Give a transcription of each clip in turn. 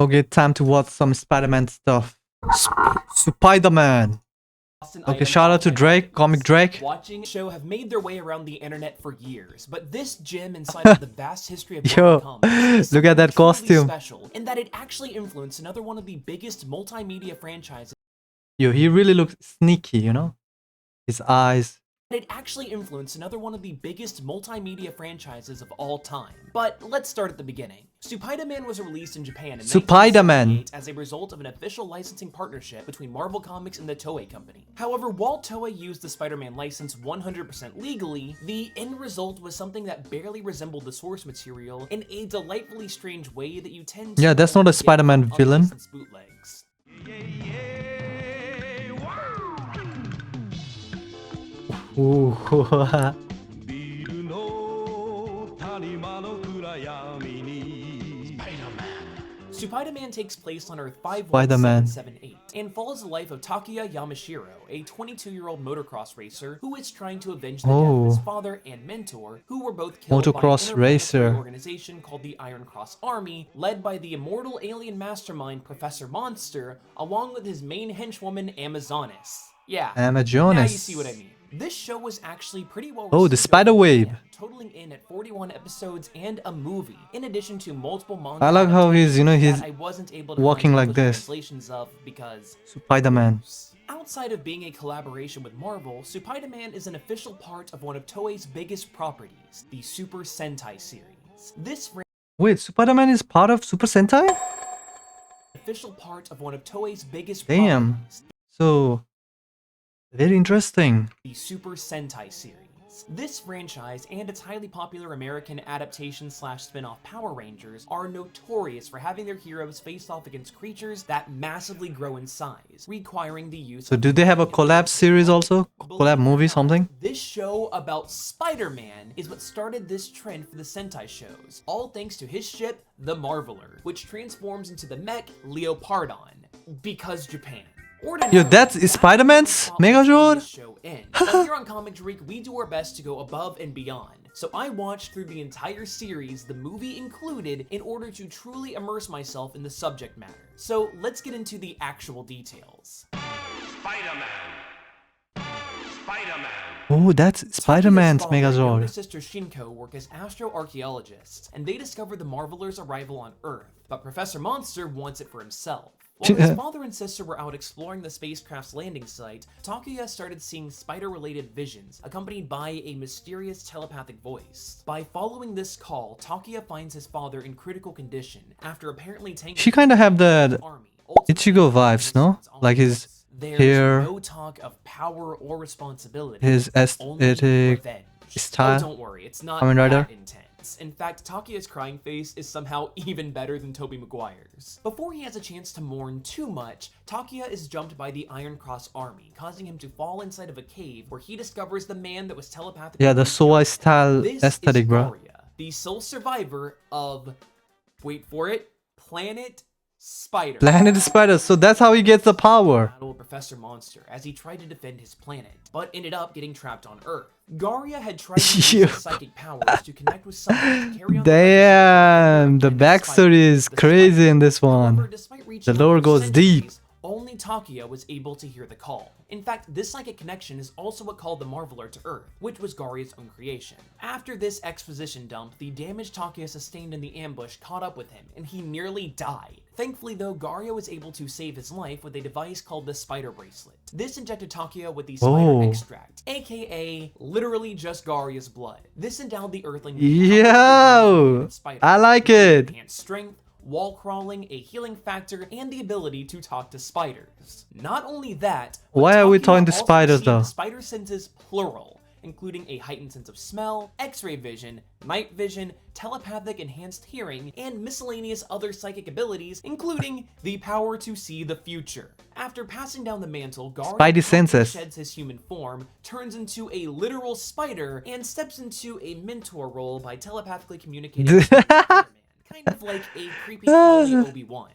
Okay, time to watch some Spider-Man stuff. Supaidāman. Okay, shout out to Drake, comic Drake. Watching show have made their way around the internet for years, but this gem inside of the vast history of Yo, comics look at that truly costume. special, in that it actually influenced another one of the biggest multimedia franchises. Yo, he really looks sneaky, you know? His eyes. It actually influenced another one of the biggest multimedia franchises of all time. But let's start at the beginning. Supaidāman was released in Japan in Supaidāman 1978 as a result of an official licensing partnership between Marvel Comics and the Toei Company. However, while Toei used the Spider-Man license 100% legally, the end result was something that barely resembled the source material in a delightfully strange way that you tend to. Yeah, that's not a Spider-Man villain. Bootlegs. Ooh. Supaidāman takes place on Earth Spider-Man. 51778 and follows the life of Takuya Yamashiro, a 22-year-old motocross racer who is trying to avenge the death of his father and mentor, who were both killed Motocross by an racer. interplanetary organization called the Iron Cross Army, led by the immortal alien mastermind Professor Monster, along with his main henchwoman Amazonis. Yeah, Amazonis. now you see what I mean. This show was actually pretty well Oh, the received spider over wave. Japan, totaling in at 41 episodes and a movie, in addition to multiple manga I like how he's, you know, he's that I wasn't able to walking find like this. translations of because Spider-Man. outside of being a collaboration with Marvel, Supaidāman is an official part of one of Toei's biggest properties, the Super Sentai series. This Wait, Spider-Man is part of Super Sentai? official part of one of Toei's biggest Damn. properties, So, very interesting. the Super Sentai series. This franchise and its highly popular American adaptation slash spin-off Power Rangers are notorious for having their heroes face off against creatures that massively grow in size, requiring the use So of do they have a collab series also? Collab movie, something? This show about Spider-Man is what started this trend for the Sentai shows, all thanks to his ship, the Marveler, which transforms into the mech Leopardon, because Japan. Yo, that's Spider-Man's Megazord? But here on Comic Drake, we do our best to go above and beyond. So I watched through the entire series, the movie included, in order to truly immerse myself in the subject matter. So let's get into the actual details. Spider-Man. Oh, that's Spider-Man's Takuya's father and younger Megazord. sister Shinko work as astroarchaeologists, and they discover the Marveler's arrival on Earth, but Professor Monster wants it for himself. While his father and sister were out exploring the spacecraft's landing site, Takuya started seeing spider-related visions, accompanied by a mysterious telepathic voice. By following this call, Takuya finds his father in critical condition, after apparently tanking She kind of have the army. Ichigo vibes, no? Like his There's hair, no talk of power or responsibility. his Only aesthetic revenge. style. Oh, don't worry, it's not Kamen Rider. that intense. In fact, Takuya's crying face is somehow even better than Tobey Maguire's. Before he has a chance to mourn too much, Takuya is jumped by the Iron Cross Army, causing him to fall inside of a cave where he discovers the man that was telepathically. Yeah, the Soa style This aesthetic, is bro. Daria, the sole survivor of, wait for it, Planet Spider. Planet Spider, so that's how he gets the power. Battle with Professor Monster as he tried to defend his planet, but ended up getting trapped on Earth. Garia had tried to use his psychic powers to connect with someone to carry on Damn, the Planet backstory is Spider. crazy in this However, one. despite reaching The lore over goes deep. centuries, only Takuya was able to hear the call. In fact, this psychic connection is also what called the Marveler to Earth, which was Garia's own creation. After this exposition dump, the damage Takuya sustained in the ambush caught up with him, and he nearly died. Thankfully though, Garia was able to save his life with a device called the Spider Bracelet. This injected Takuya with the Spider Extract, aka literally just Garia's blood. This endowed the Earthling with Yo, I like it. enhanced strength, wall crawling, a healing factor, and the ability to talk to spiders. Not only that, but Why are we Takuya talking to also spiders, received though? Spider senses plural, including a heightened sense of smell, x-ray vision, night vision, telepathic enhanced hearing, and miscellaneous other psychic abilities, including the power to see the future. After passing down the mantle, Garia Spidey senses. sheds his human form, turns into a literal spider, and steps into a mentor role by telepathically communicating with Spider-Man. Kind of like a creepy crawly Obi-Wan.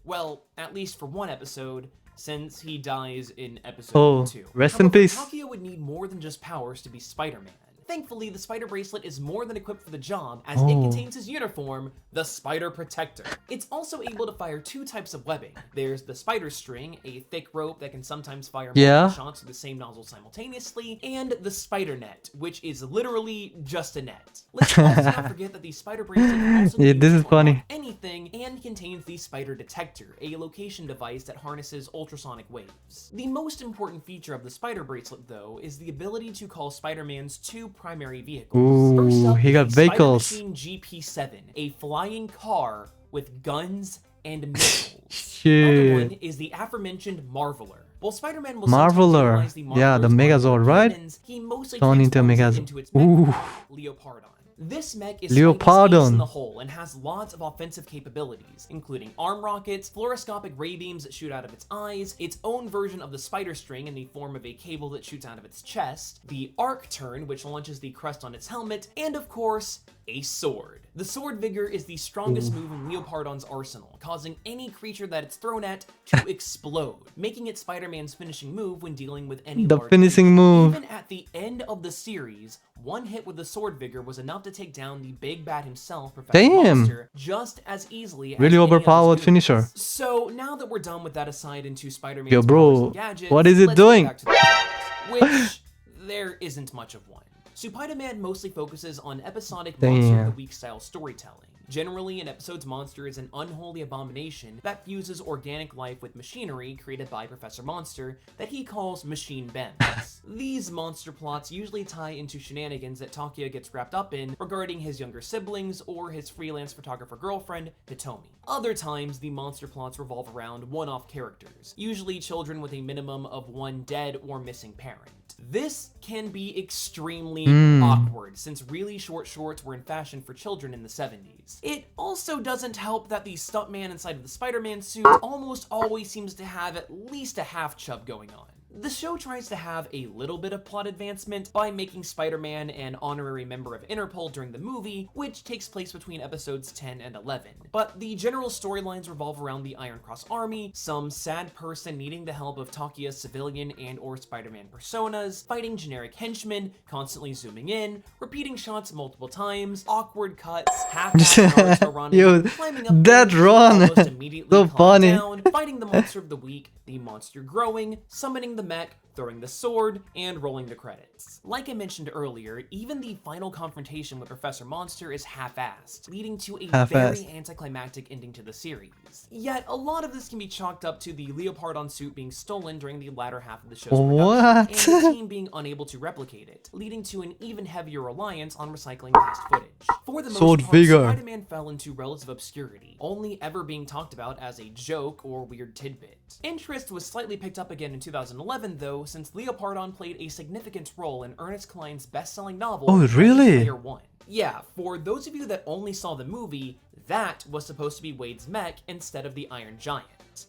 Well, at least for one episode, since he dies in episode 2. Rest in However, peace. Takuya would need more than just powers to be Spider-Man. Thankfully, the spider bracelet is more than equipped for the job, as it contains his uniform, the Spider Protector. It's also able to fire two types of webbing. There's the spider string, a thick rope that can sometimes fire multiple shots with the same nozzle simultaneously, and the spider net, which is literally just a net. Let's also not forget that the spider bracelet can also be this used is to funny. unlock anything, and contains the spider detector, a location device that harnesses ultrasonic waves. The most important feature of the spider bracelet, though, is the ability to call Spider-Man's two primary vehicles. First up, he is got the vehicles. Spider Machine GP7, a flying car with guns and missiles. The other one Shit. is the aforementioned Marveler. While Spider-Man will Marveler. sometimes utilize the Yeah, the Marveler's Megazord, modular right? cannons, he mostly Turn into a transforms it Megazord. into its mech Ooh. version, Leopardon. This mech is Leopardon. Spidey's ace in the hole and has lots of offensive capabilities, including arm rockets, fluoroscopic ray beams that shoot out of its eyes, its own version of the spider string in the form of a cable that shoots out of its chest, the arc turn, which launches the crest on its helmet, and of course, a sword. The sword vigor is the strongest move in Leopardon's arsenal, causing any creature that it's thrown at to explode, making it Spider-Man's finishing move when dealing with any The large finishing creature. move. Even at the end of the series, one hit with the sword vigor was enough to take down the big bad himself, Professor Damn. Monster, just as easily as Really any of his overpowered goons. finisher. So now that we're done with that aside into Spider-Man's Yo, powers bro, and gadgets, what is it let's get doing? back to the plot, which there isn't much of one. Supaidāman mostly focuses on episodic monster of the week style storytelling. Generally, an episode's monster is an unholy abomination that fuses organic life with machinery created by Professor Monster that he calls machine bems. These monster plots usually tie into shenanigans that Takuya gets wrapped up in regarding his younger siblings or his freelance photographer girlfriend, Hitomi. Other times, the monster plots revolve around one-off characters, usually children with a minimum of one dead or missing parent. This can be extremely awkward, since really short shorts were in fashion for children in the 70s. It also doesn't help that the stuntman inside of the Spider-Man suit almost always seems to have at least a half chub going on. The show tries to have a little bit of plot advancement by making Spider-Man an honorary member of Interpol during the movie, which takes place between episodes 10 and 11. But the general storylines revolve around the Iron Cross Army, some sad person needing the help of Takuya's civilian and or Spider-Man personas, fighting generic henchmen, constantly zooming in, repeating shots multiple times, awkward cuts, half-assed Naruto running, Yo, climbing up that buildings, run. almost immediately So calm funny. down, fighting the monster of the week, the monster growing, summoning the mech, throwing the sword, and rolling the credits. Like I mentioned earlier, even the final confrontation with Professor Monster is half-assed, leading to a very anticlimactic ending to the series. Yet, a lot of this can be chalked up to the Leopardon suit being stolen during the latter half of the show's production, What? and the team being unable to replicate it, leading to an even heavier reliance on recycling past footage. For the most Sword part, vigor. Spider-Man fell into relative obscurity, only ever being talked about as a joke or weird tidbit. Interest was slightly picked up again in 2011, though, since Leopardon played a significant role in Ernest Cline's best-selling novel, Oh, really? Player One. Yeah, for those of you that only saw the movie, that was supposed to be Wade's mech instead of the Iron Giant.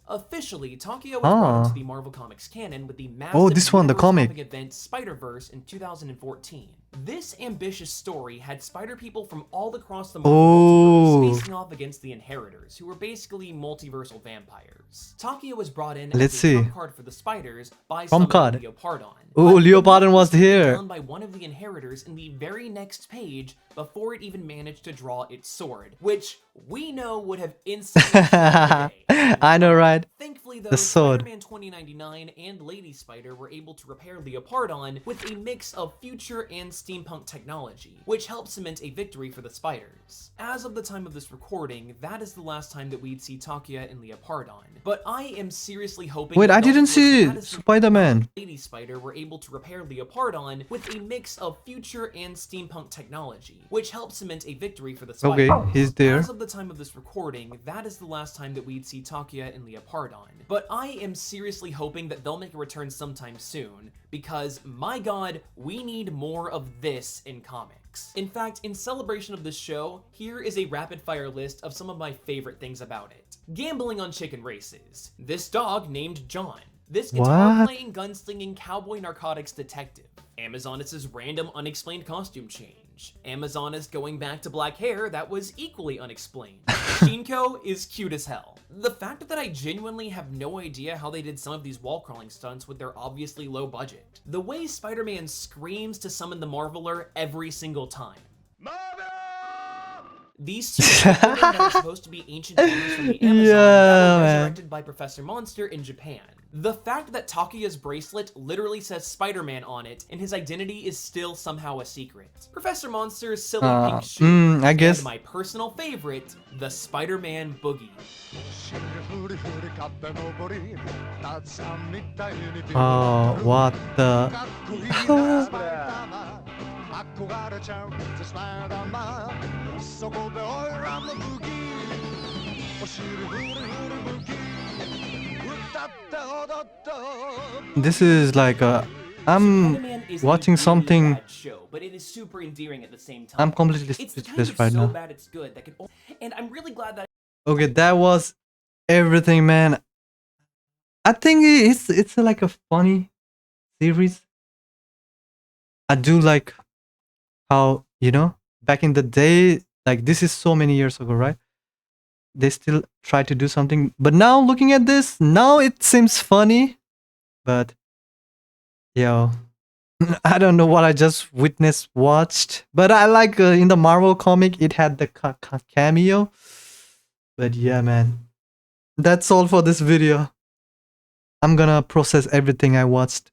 Officially, Takuya was brought into the Marvel Comics canon with the massive this one, the comic. universe-topping event Spider-Verse in 2014. This ambitious story had spider people from all across the Marvel multiverse facing off against the Inheritors, who were basically multiversal vampires. Takuya was brought in Let's as a trump see. card for the spiders by Trump summoning card. Leopardon. Oh, But the Leopardon mech was taken here. down by one of the Inheritors in the very next page before it even managed to draw its sword, which we know would have instantly changed the day. I know, right? Thankfully, though, The sword. Spider-Man 2099 and Lady Spider were able to repair Leopardon with a mix of future and steampunk technology, which helped cement a victory for the spiders. As of the time of this recording, that is the last time that we'd see Takuya and Leopardon. But I am seriously hoping Wait, that I didn't see Madison Spider-Man. Lady Spider were able to repair Leopardon with a mix of future and steampunk technology, which helped cement a victory for the spiders. Okay, he's there. As of the time of this recording, that is the last time that we'd see Takuya and Leopardon. But I am seriously hoping that they'll make a return sometime soon, because my god, we need more of this in comics. In fact, in celebration of this show, here is a rapid-fire list of some of my favorite things about it. Gambling on chicken races. This dog named John. This guitar-playing, gunslinging, cowboy narcotics detective. Amazon is his random, unexplained costume change. strange. Amazon is going back to black hair, that was equally unexplained. Shinko is cute as hell. The fact that I genuinely have no idea how they did some of these wall crawling stunts with their obviously low budget. The way Spider-Man screams to summon the Marveler every single time. These suits that are supposed to be ancient demons from the Amazon that were resurrected by Professor Monster in Japan. The fact that Takuya's bracelet literally says Spider-Man on it and his identity is still somehow a secret. Professor Monster's silly pink shoe, I guess. and my personal favorite, the Spider-Man boogie. Oh, what the... This is like a... I'm watching something... Show, but it is super endearing at the same time. I'm completely It's kind speechless of right so now. bad it's good that can, and I'm really glad that Okay, that was everything, man. I think it's like a funny series. I do like how, you know, back in the day, like this is so many years ago, right? They still try to do something, but now looking at this, now it seems funny, but yo, I don't know what I just watched, but I like in the Marvel comic, it had the cameo. But yeah, man, that's all for this video. I'm gonna process everything I watched.